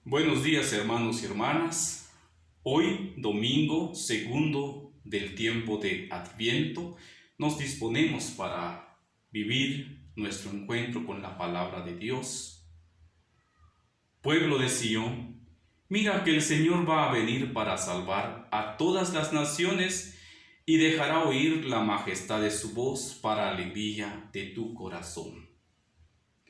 Buenos días, hermanos y hermanas. Hoy, domingo segundo del tiempo de Adviento, nos disponemos para vivir nuestro encuentro con la palabra de Dios. Pueblo de Sión, mira que el Señor va a venir para salvar a todas las naciones y dejará oír la majestad de su voz para alegría de tu corazón.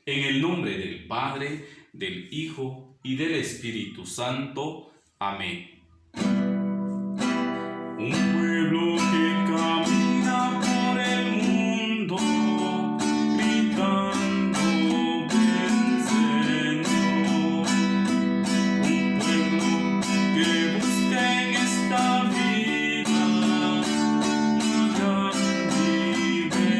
En el nombre del Padre, del Hijo y del Espíritu Santo. Amén. Un pueblo que camina por el mundo, gritando ven Señor. Un pueblo que busca en esta vida la liberación.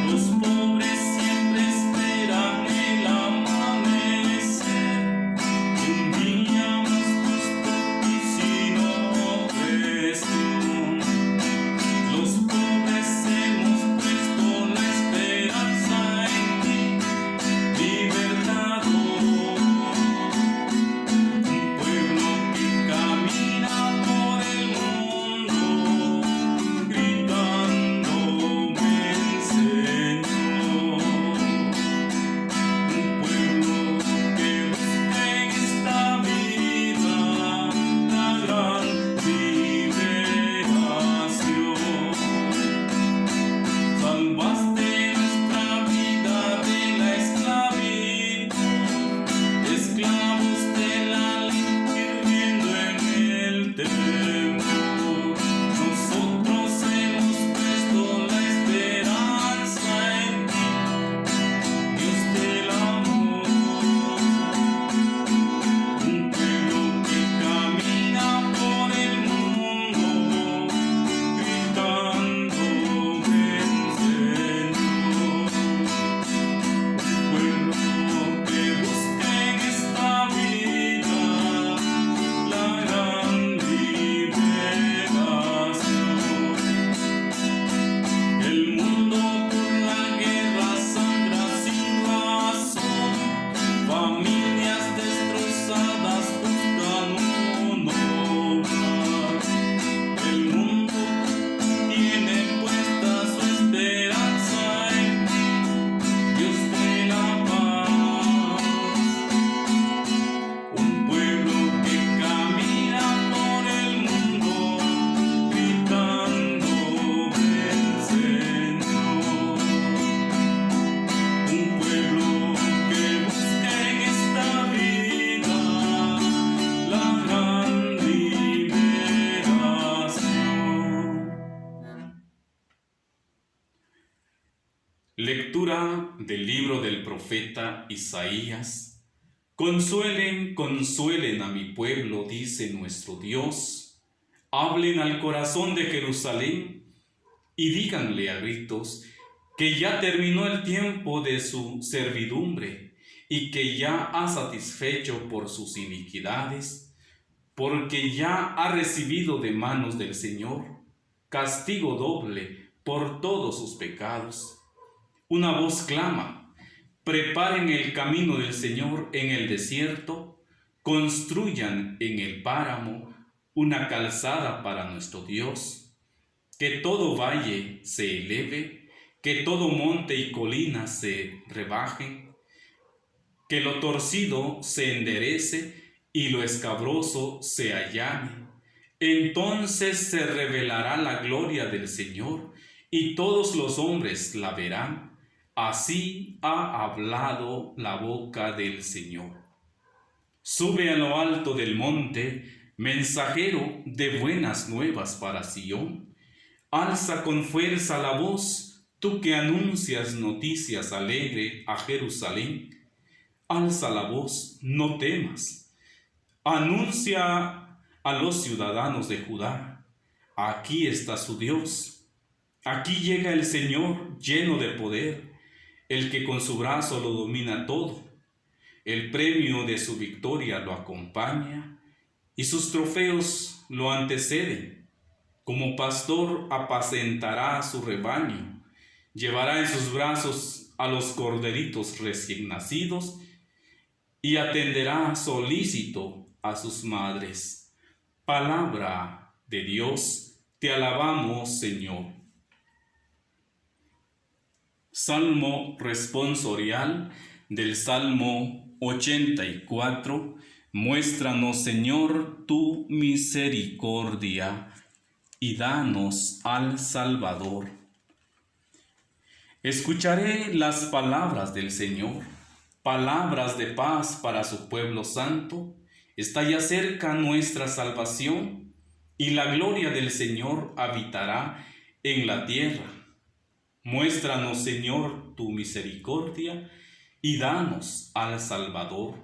Los pobres siempre esperan el amanecer, un día más justo y sin opresión. Los pobres hemos puesto la esperanza en ti, libertador. Un pueblo que camina por el mundo, gritando ven Señor. Un pueblo que busca en esta vida la gran liberación. Salvaste nuestra vida de la esclavitud, esclavos de la ley, hirviendo en el temor. Nosotros hemos puesto la esperanza en ti, Dios del amor. Un pueblo que camina por el mundo, gritando ven Señor. Un pueblo que busca en esta vida la gran liberación. El mundo por la guerra sangra sin razón, familias destrozadas buscan un hogar. El mundo tiene puesta su esperanza en ti, Dios de la paz. Un pueblo que camina por el mundo, gritando ven Señor. Un pueblo que busca en esta vida la gran liberación. Lectura del libro del profeta Isaías. Consuelen, consuelen a mi pueblo, dice nuestro Dios. Hablen al corazón de Jerusalén y díganle a gritos que ya terminó el tiempo de su servidumbre y que ya ha satisfecho por sus iniquidades, porque ya ha recibido de manos del Señor castigo doble por todos sus pecados. Una voz clama: preparen el camino del Señor en el desierto, construyan en el páramo una calzada para nuestro Dios. Que todo valle se eleve, que todo monte y colina se rebajen, que lo torcido se enderece y lo escabroso se allane. Entonces se revelará la gloria del Señor y todos los hombres la verán. Así ha hablado la boca del Señor. Sube a lo alto del monte, mensajero de buenas nuevas para Sión. Alza con fuerza la voz, tú que anuncias noticias alegre a Jerusalén. Alza la voz, no temas. Anuncia a los ciudadanos de Judá: aquí está su Dios. Aquí llega el Señor lleno de poder, el que con su brazo lo domina todo. El premio de su victoria lo acompaña y sus trofeos lo anteceden. Como pastor apacentará a su rebaño, llevará en sus brazos a los corderitos recién nacidos y atenderá solícito a sus madres. Palabra de Dios, te alabamos, Señor. Salmo responsorial del Salmo 84. Muéstranos, Señor, tu misericordia y danos al Salvador. Escucharé las palabras del Señor, palabras de paz para su pueblo santo. Está ya cerca nuestra salvación y la gloria del Señor habitará en la tierra. Muéstranos, Señor, tu misericordia y danos al Salvador.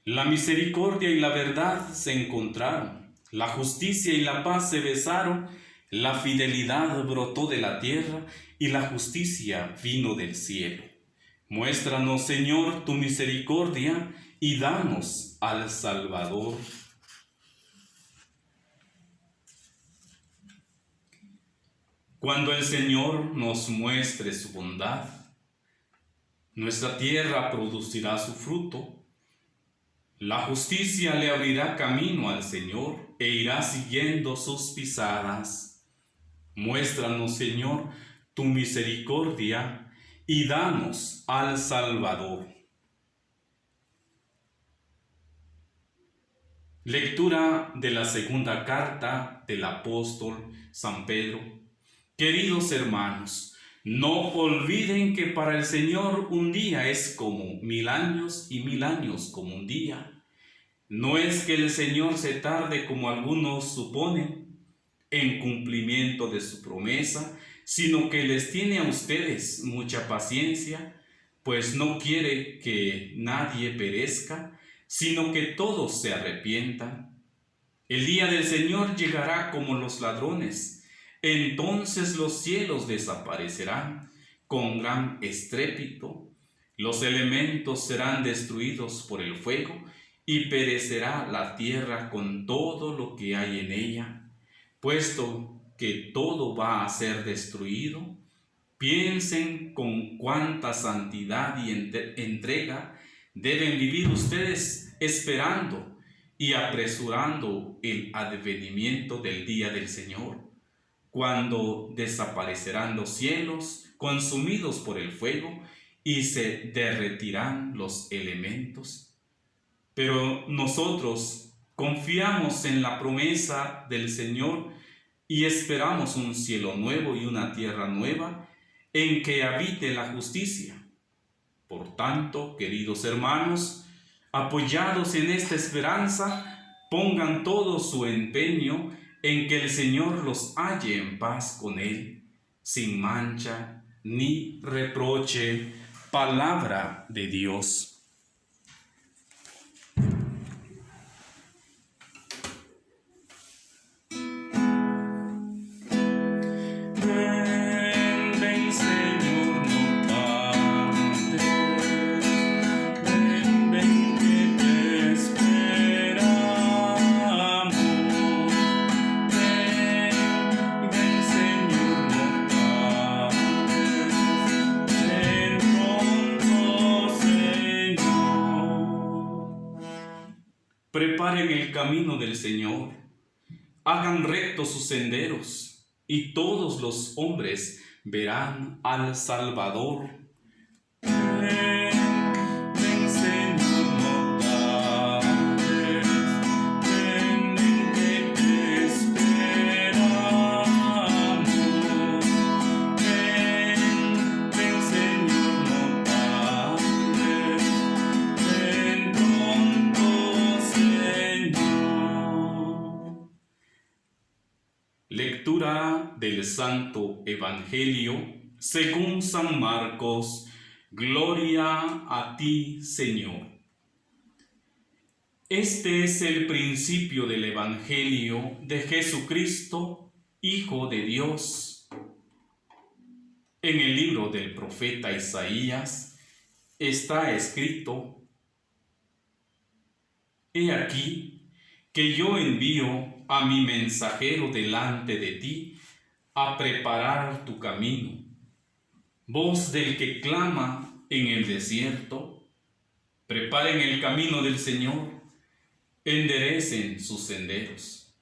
La misericordia y la verdad se encontraron, la justicia y la paz se besaron, la fidelidad brotó de la tierra y la justicia vino del cielo. Muéstranos, Señor, tu misericordia y danos al Salvador. Cuando el Señor nos muestre su bondad, nuestra tierra producirá su fruto. La justicia le abrirá camino al Señor e irá siguiendo sus pisadas. Muéstranos, Señor, tu misericordia y danos al Salvador. Lectura de la segunda carta del apóstol San Pedro. Queridos hermanos, no olviden que para el Señor un día es como 1000 años y 1000 años como un día. No es que el Señor se tarde como algunos suponen en cumplimiento de su promesa, sino que les tiene a ustedes mucha paciencia, pues no quiere que nadie perezca, sino que todos se arrepientan. El día del Señor llegará como los ladrones. Entonces los cielos desaparecerán con gran estrépito, los elementos serán destruidos por el fuego y perecerá la tierra con todo lo que hay en ella. Puesto que todo va a ser destruido, piensen con cuánta santidad y entrega deben vivir ustedes esperando y apresurando el advenimiento del día del Señor, cuando desaparecerán los cielos consumidos por el fuego y se derretirán los elementos. Pero nosotros confiamos en la promesa del Señor y esperamos un cielo nuevo y una tierra nueva en que habite la justicia. Por tanto, queridos hermanos, apoyados en esta esperanza, pongan todo su empeño en que el Señor los halle en paz con Él, sin mancha ni reproche. Palabra de Dios. Preparen el camino del Señor, hagan rectos sus senderos, y todos los hombres verán al Salvador. Ven, Señor, no tardes, ven que te esperamos. Ven, Señor, no tardes, ven pronto, Señor. Lectura del Santo Evangelio según San Marcos. Gloria a ti, Señor. Este es el principio del Evangelio de Jesucristo, Hijo de Dios. En el libro del profeta Isaías está escrito: He aquí que yo envío a mi mensajero delante de ti a preparar tu camino. voz del que clama en el desierto, preparen el camino del Señor, enderecen sus senderos.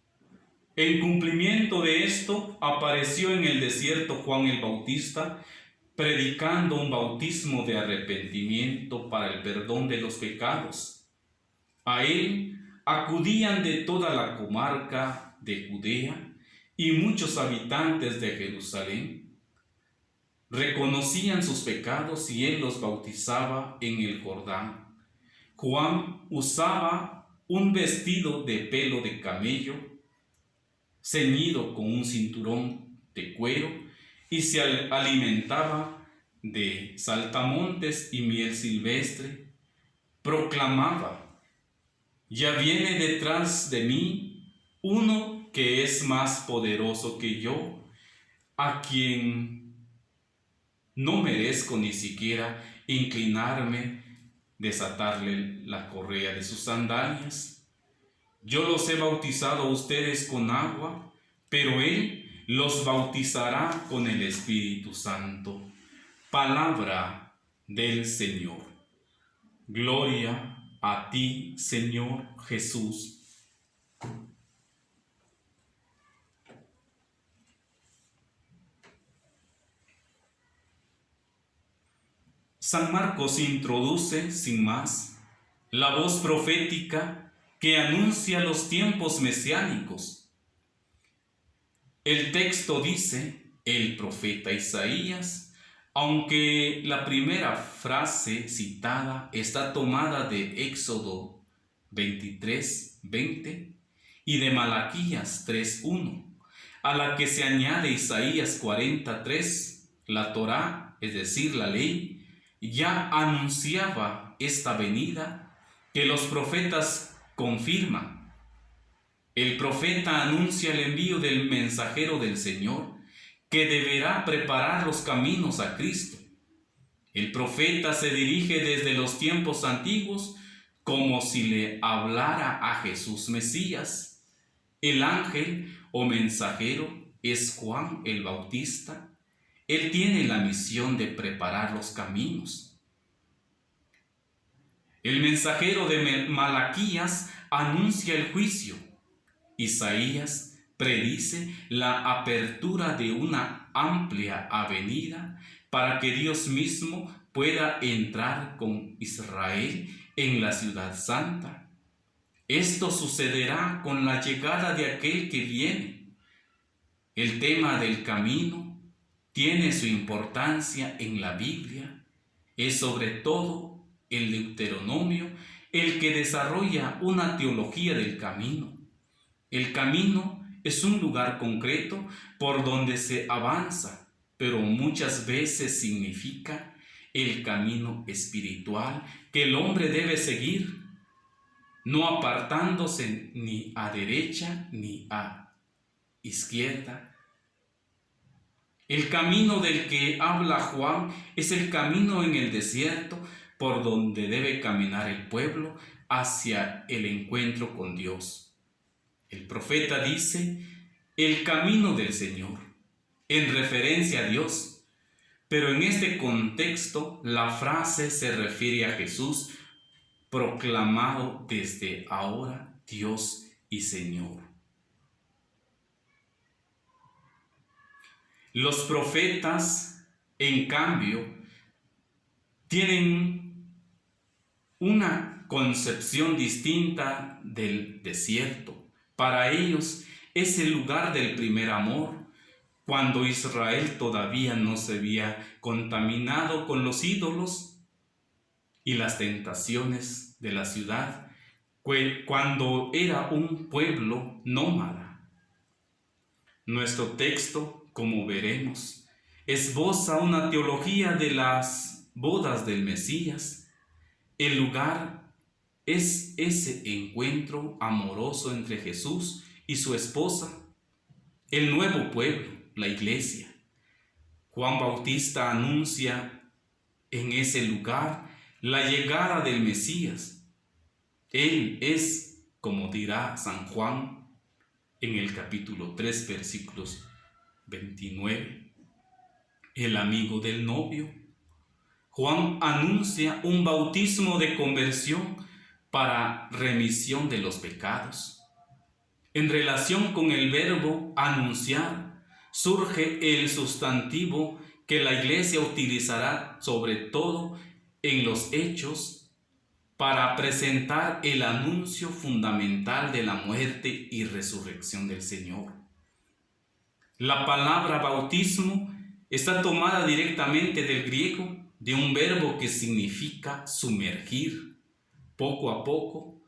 En cumplimiento de esto, apareció en el desierto Juan el Bautista, predicando un bautismo de arrepentimiento para el perdón de los pecados. A él acudían de toda la comarca de Judea y muchos habitantes de Jerusalén. Reconocían sus pecados y él los bautizaba en el Jordán. Juan usaba un vestido de pelo de camello, ceñido con un cinturón de cuero, y se alimentaba de saltamontes y miel silvestre. Proclamaba: ya viene detrás de mí uno que es más poderoso que yo, a quien no merezco ni siquiera inclinarme, desatarle la correa de sus sandalias. Yo los he bautizado a ustedes con agua, pero él los bautizará con el Espíritu Santo. Palabra del Señor. Gloria a ti, Señor Jesús. San Marcos introduce, sin más, la voz profética que anuncia los tiempos mesiánicos. El texto dice: el profeta Isaías, aunque la primera frase citada está tomada de Éxodo 23:20 y de Malaquías 3:1, a la que se añade Isaías 40:3, la Torá, es decir, la ley, ya anunciaba esta venida que los profetas confirman. El profeta anuncia el envío del mensajero del Señor, que deberá preparar los caminos a Cristo. El profeta se dirige desde los tiempos antiguos como si le hablara a Jesús Mesías. El ángel o mensajero es Juan el Bautista. Él tiene la misión de preparar los caminos. El mensajero de Malaquías anuncia el juicio. Isaías predice la apertura de una amplia avenida para que Dios mismo pueda entrar con Israel en la ciudad santa. Esto sucederá con la llegada de aquel que viene. El tema del camino tiene su importancia en la Biblia. Es sobre todo el Deuteronomio el que desarrolla una teología del camino. El camino es un lugar concreto por donde se avanza, pero muchas veces significa el camino espiritual que el hombre debe seguir, no apartándose ni a derecha ni a izquierda. El camino del que habla Juan es el camino en el desierto por donde debe caminar el pueblo hacia el encuentro con Dios. El profeta dice: el camino del Señor, en referencia a Dios, pero en este contexto la frase se refiere a Jesús, proclamado desde ahora Dios y Señor. Los profetas, en cambio, tienen una concepción distinta del desierto. Para ellos es el lugar del primer amor, cuando Israel todavía no se había contaminado con los ídolos y las tentaciones de la ciudad, cuando era un pueblo nómada. Nuestro texto, como veremos, esboza una teología de las bodas del Mesías. El lugar es ese encuentro amoroso entre Jesús y su esposa, el nuevo pueblo, la iglesia. Juan Bautista anuncia en ese lugar la llegada del Mesías. Él es, como dirá San Juan en el capítulo 3, versículos 29. el amigo del novio. Juan anuncia un bautismo de conversión para remisión de los pecados. En relación con el verbo anunciar, surge el sustantivo que la Iglesia utilizará sobre todo en los hechos para presentar el anuncio fundamental de la muerte y resurrección del Señor. La palabra bautismo está tomada directamente del griego, de un verbo que significa sumergir. Poco a poco,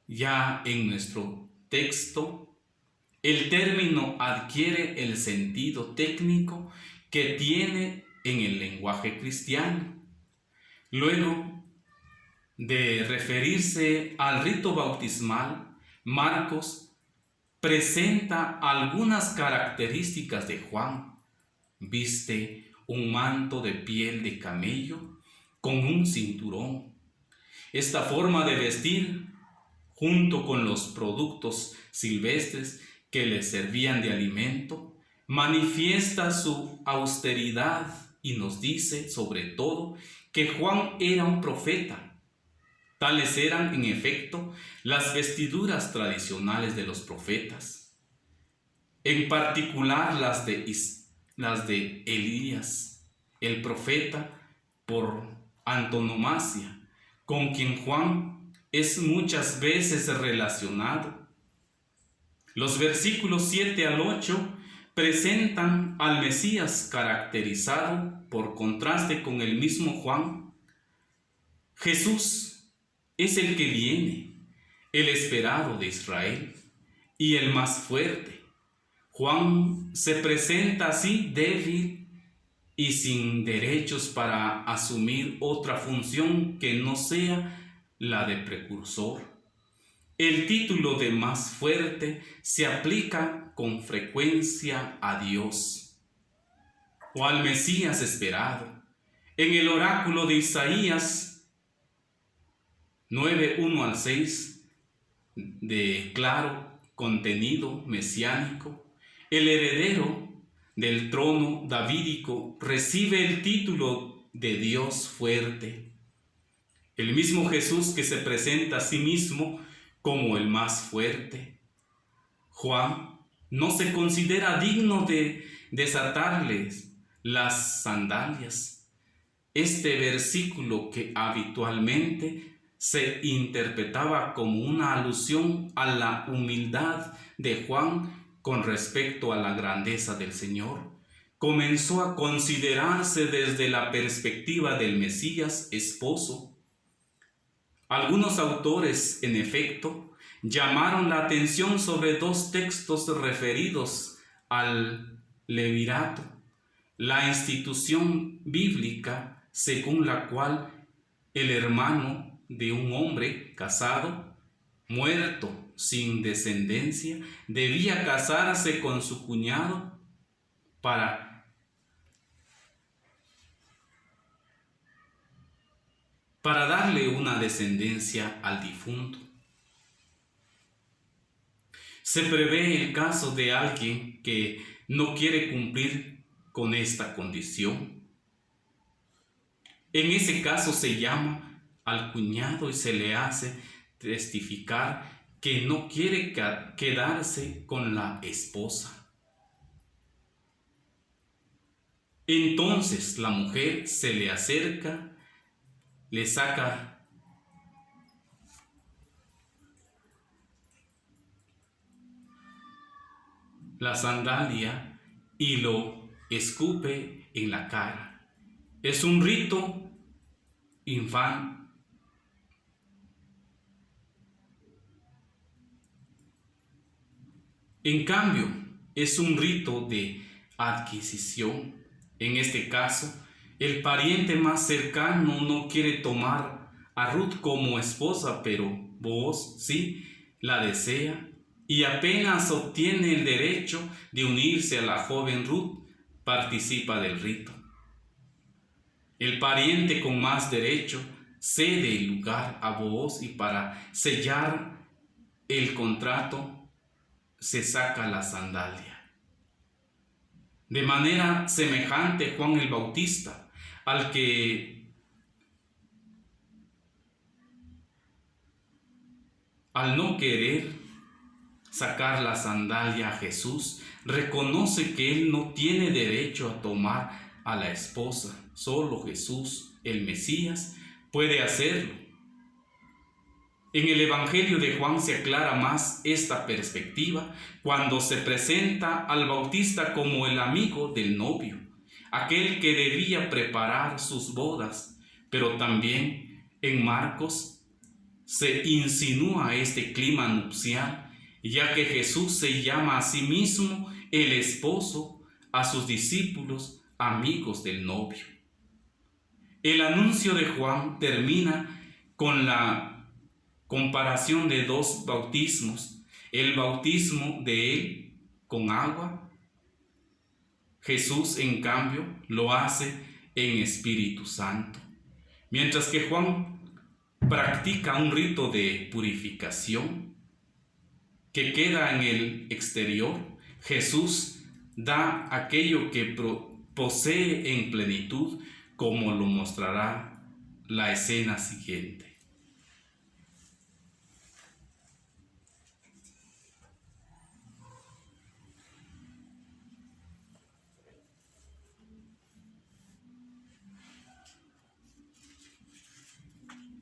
ya en nuestro texto, el término adquiere el sentido técnico que tiene en el lenguaje cristiano. Luego de referirse al rito bautismal, Marcos presenta algunas características de Juan. Viste un manto de piel de camello con un cinturón. Esta forma de vestir, junto con los productos silvestres que le servían de alimento, manifiesta su austeridad y nos dice, sobre todo, que Juan era un profeta. Tales eran, en efecto, las vestiduras tradicionales de los profetas, en particular las de Elías, el profeta por antonomasia, con quien Juan es muchas veces relacionado. Los versículos 7 al 8 presentan al Mesías caracterizado, por contraste con el mismo Juan. Jesús es el que viene, el esperado de Israel y el más fuerte. Juan se presenta así débil y sin derechos para asumir otra función que no sea la de precursor. El título de más fuerte se aplica con frecuencia a Dios o al Mesías esperado. En el oráculo de Isaías 9:1 al 6, de claro contenido mesiánico, el heredero del trono davídico recibe el título de Dios fuerte. El mismo Jesús que se presenta a sí mismo como el más fuerte. Juan no se considera digno de desatarles las sandalias. Este versículo, que habitualmente se interpretaba como una alusión a la humildad de Juan con respecto a la grandeza del Señor, comenzó a considerarse desde la perspectiva del Mesías esposo. Algunos autores, en efecto, llamaron la atención sobre dos textos referidos al levirato, la institución bíblica según la cual el hermano de un hombre casado, muerto sin descendencia, debía casarse con su cuñado para darle una descendencia al difunto. Se prevé el caso de alguien que no quiere cumplir con esta condición. En ese caso se llama al cuñado y se le hace testificar que no quiere quedarse con la esposa. Entonces la mujer se le acerca, le saca la sandalia y lo escupe en la cara. Es un rito infame. En cambio, es un rito de adquisición. En este caso, el pariente más cercano no quiere tomar a Ruth como esposa, pero Booz sí la desea y apenas obtiene el derecho de unirse a la joven Ruth, participa del rito. El pariente con más derecho cede el lugar a Booz y para sellar el contrato se saca la sandalia. De manera semejante, Juan el Bautista, al que al no querer sacar la sandalia a Jesús, reconoce que él no tiene derecho a tomar a la esposa. Solo Jesús, el Mesías, puede hacerlo. En el Evangelio de Juan se aclara más esta perspectiva cuando se presenta al Bautista como el amigo del novio, aquel que debía preparar sus bodas, pero también en Marcos se insinúa este clima nupcial, ya que Jesús se llama a sí mismo el esposo, a sus discípulos amigos del novio. El anuncio de Juan termina con la comparación de dos bautismos, el bautismo de él con agua. Jesús, en cambio, lo hace en Espíritu Santo. Mientras que Juan practica un rito de purificación que queda en el exterior, Jesús da aquello que posee en plenitud, como lo mostrará la escena siguiente.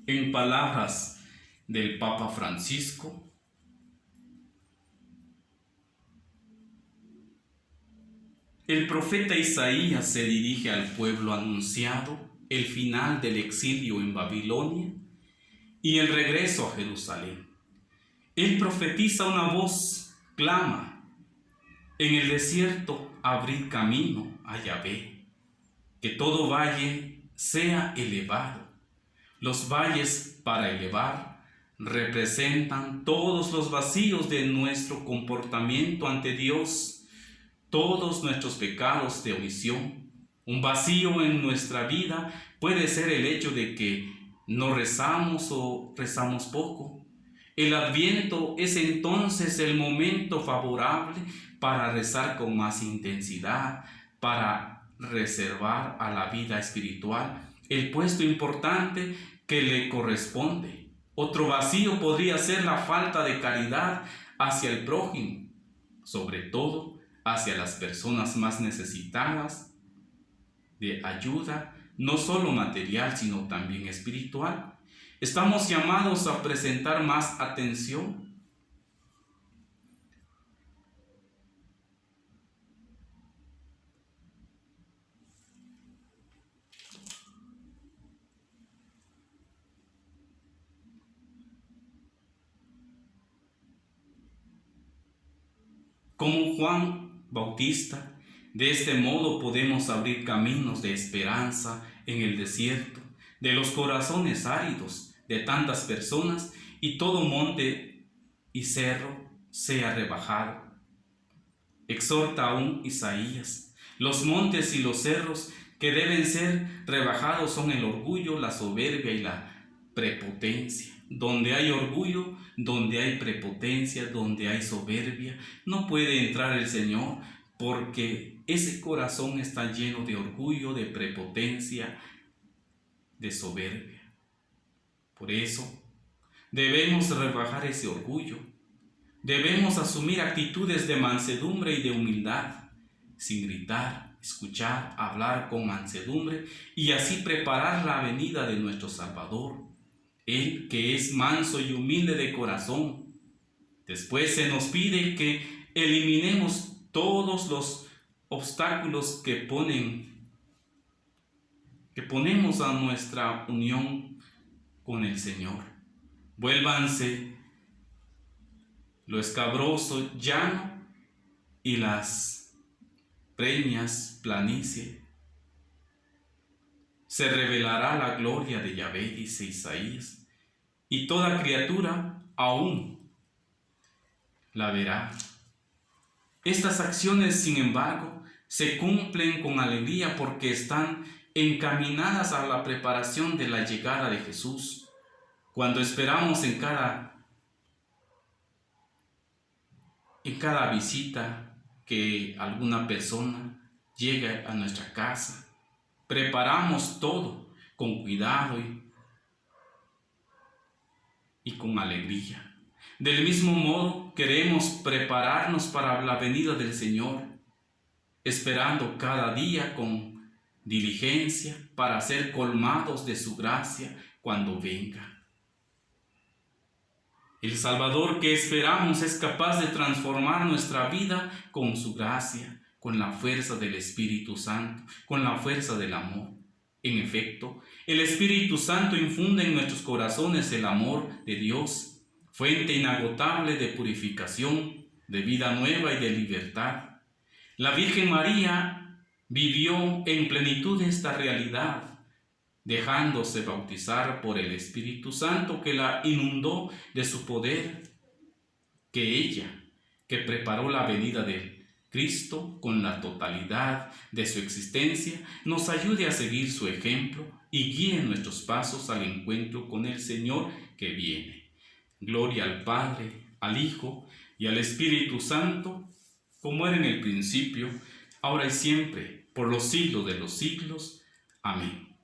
En palabras del Papa Francisco, el profeta Isaías se dirige al pueblo anunciado el final del exilio en Babilonia y el regreso a Jerusalén. Él profetiza una voz, clama: en el desierto abrid camino a Yahvé, que todo valle sea elevado. Los valles para elevar representan todos los vacíos de nuestro comportamiento ante Dios, todos nuestros pecados de omisión. Un vacío en nuestra vida puede ser el hecho de que no rezamos o rezamos poco. El Adviento es entonces el momento favorable para rezar con más intensidad, para reservar a la vida espiritual el puesto importante que le corresponde. Otro vacío podría ser la falta de caridad hacia el prójimo, sobre todo hacia las personas más necesitadas de ayuda, no solo material, sino también espiritual. Estamos llamados a presentar más atención. Como Juan Bautista, de este modo podemos abrir caminos de esperanza en el desierto, de los corazones áridos de tantas personas, y todo monte y cerro sea rebajado. Exhorta aún Isaías: los montes y los cerros que deben ser rebajados son el orgullo, la soberbia y la prepotencia. Donde hay orgullo, donde hay prepotencia, donde hay soberbia, no puede entrar el Señor, porque ese corazón está lleno de orgullo, de prepotencia, de soberbia. Por eso debemos rebajar ese orgullo. Debemos asumir actitudes de mansedumbre y de humildad, sin gritar, escuchar, hablar con mansedumbre, y así preparar la venida de nuestro Salvador, Él que es manso y humilde de corazón. Después se nos pide que eliminemos todos los obstáculos que ponemos a nuestra unión con el Señor. Vuélvanse lo escabroso llano y las preñas planicie. Se revelará la gloria de Yahvé, dice Isaías, y toda criatura aún la verá. Estas acciones, sin embargo, se cumplen con alegría porque están encaminadas a la preparación de la llegada de Jesús. Cuando esperamos en cada visita que alguna persona llega a nuestra casa. Preparamos todo con cuidado y con alegría. Del mismo modo, queremos prepararnos para la venida del Señor, esperando cada día con diligencia para ser colmados de su gracia cuando venga. El Salvador que esperamos es capaz de transformar nuestra vida con su gracia, con la fuerza del Espíritu Santo, con la fuerza del amor. En efecto, el Espíritu Santo infunde en nuestros corazones el amor de Dios, fuente inagotable de purificación, de vida nueva y de libertad. La Virgen María vivió en plenitud esta realidad, dejándose bautizar por el Espíritu Santo que la inundó de su poder, que ella, que preparó la venida de Cristo con la totalidad de su existencia, nos ayude a seguir su ejemplo y guíe nuestros pasos al encuentro con el Señor que viene. Gloria al Padre, al Hijo y al Espíritu Santo, como era en el principio, ahora y siempre, por los siglos de los siglos. Amén.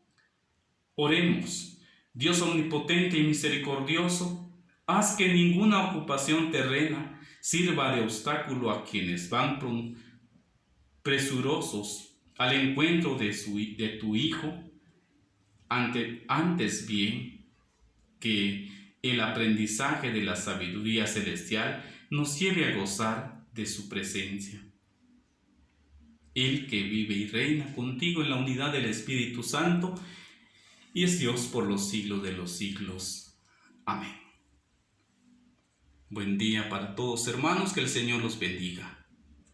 Oremos. Dios omnipotente y misericordioso, haz que ninguna ocupación terrena sirva de obstáculo a quienes van presurosos al encuentro de tu Hijo, antes bien que el aprendizaje de la sabiduría celestial nos lleve a gozar de su presencia. Él que vive y reina contigo en la unidad del Espíritu Santo y es Dios por los siglos de los siglos. Amén. Buen día para todos, hermanos, que el Señor los bendiga.